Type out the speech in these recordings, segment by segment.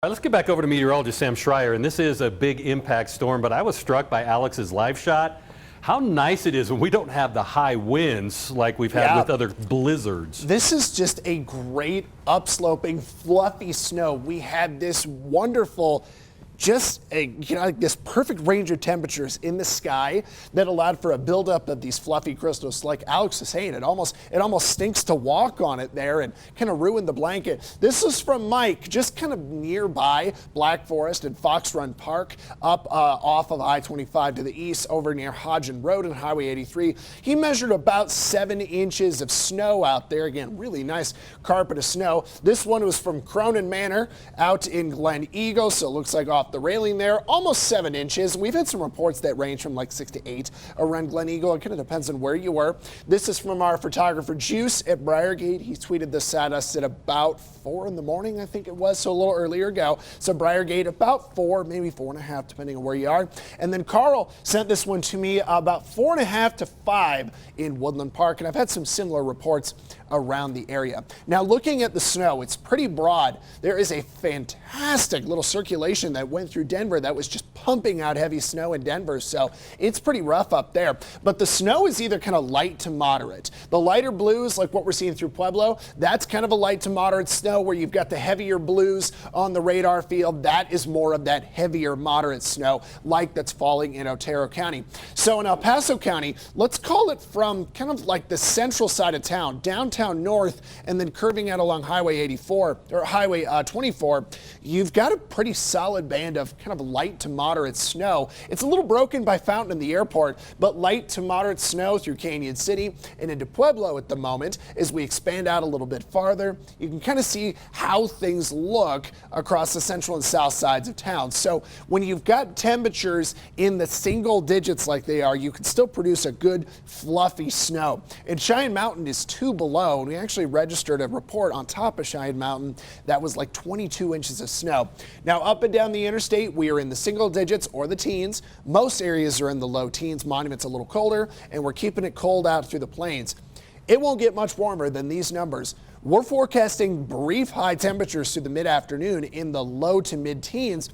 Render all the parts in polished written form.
All right, let's get back over to meteorologist Sam Schreier, and this is a big impact storm, but I was struck by Alex's live shot. How nice it is when we don't have the high winds like we've had with other blizzards. This is just a great upsloping, fluffy snow. We had this wonderful, this perfect range of temperatures in the sky that allowed for a buildup of these fluffy crystals. Like Alex is saying, it almost stinks to walk on it there and kind of ruin the blanket. This is from Mike, just kind of nearby Black Forest and Fox Run Park, up off of I-25 to the east over near Hodgen Road and Highway 83. He measured about 7 inches of snow out there. Again, really nice carpet of snow. This one was from Cronin Manor out in Glen Eagle, so it looks like off the railing there, almost 7 inches. We've had some reports that range from like 6 to 8 around Glen Eagle. It kind of depends on where you were. This is from our photographer Juice at Briargate. He tweeted this at us at about 4 in the morning, I think it was, so a little earlier ago. So Briargate about 4, maybe 4.5, depending on where you are. And then Carl sent this one to me about 4.5 to 5 in Woodland Park, and I've had some similar reports around the area. Now, looking at the snow, it's pretty broad. There is a fantastic little circulation that went through Denver that was just pumping out heavy snow in Denver, so it's pretty rough up there. But the snow is either kind of light to moderate. The lighter blues, like what we're seeing through Pueblo, that's kind of a light to moderate snow, where you've got the heavier blues on the radar field. That is more of that heavier moderate snow like that's falling in Otero County. So in El Paso County, let's call it from kind of like the central side of town, downtown north, and then curving out along Highway 84 or Highway 24, you've got a pretty solid band of kind of light to moderate snow. It's a little broken by Fountain and the airport, but light to moderate snow through Canyon City and into Pueblo at the moment. As we expand out a little bit farther, you can kind of see how things look across the central and south sides of town. So when you've got temperatures in the single digits like they are, you can still produce a good fluffy snow. And Cheyenne Mountain is 2 below. And we actually registered a report on top of Cheyenne Mountain that was like 22 inches of snow. Now up and down the interstate, we are in the single digits or the teens. Most areas are in the low teens. Monument's a little colder, and we're keeping it cold out through the plains. It won't get much warmer than these numbers. We're forecasting brief high temperatures through the mid-afternoon in the low to mid-teens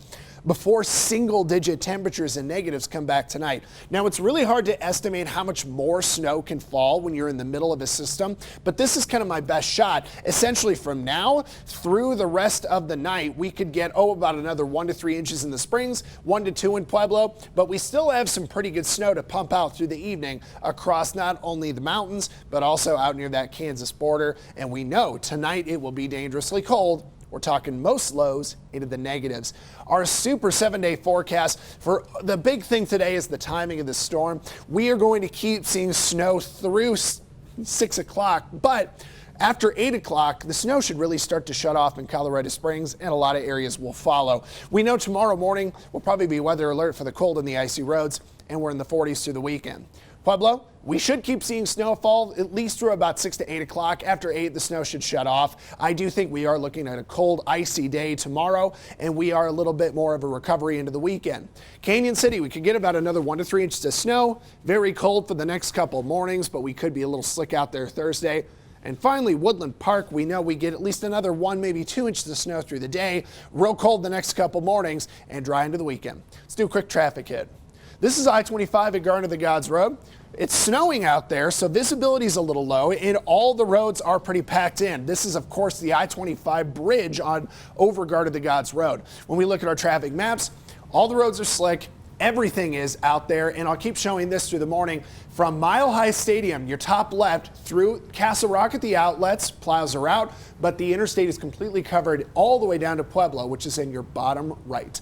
before single-digit temperatures and negatives come back tonight. Now, it's really hard to estimate how much more snow can fall when you're in the middle of a system, but this is kind of my best shot. Essentially, from now through the rest of the night, we could get, about another 1 to 3 inches in the Springs, 1 to 2 in Pueblo, but we still have some pretty good snow to pump out through the evening across not only the mountains, but also out near that Kansas border. And we know tonight it will be dangerously cold. We're talking most lows into the negatives. Our super 7-day forecast for the big thing today is the timing of the storm. We are going to keep seeing snow through 6 o'clock, but after 8 o'clock, the snow should really start to shut off in Colorado Springs, and a lot of areas will follow. We know tomorrow morning will probably be weather alert for the cold and the icy roads, and we're in the 40s through the weekend. Pueblo, we should keep seeing snowfall at least through about 6 to 8 o'clock. After 8, the snow should shut off. I do think we are looking at a cold, icy day tomorrow, and we are a little bit more of a recovery into the weekend. Canyon City, we could get about another 1 to 3 inches of snow. Very cold for the next couple mornings, but we could be a little slick out there Thursday. And finally, Woodland Park, we know we get at least another 1, maybe 2 inches of snow through the day. Real cold the next couple mornings and dry into the weekend. Let's do a quick traffic hit. This is I-25 at Garden of the Gods Road. It's snowing out there, so visibility is a little low, and all the roads are pretty packed in. This is, of course, the I-25 bridge on over Garden of the Gods Road. When we look at our traffic maps, all the roads are slick. Everything is out there, and I'll keep showing this through the morning. From Mile High Stadium, your top left, through Castle Rock at the outlets, plows are out, but the interstate is completely covered all the way down to Pueblo, which is in your bottom right.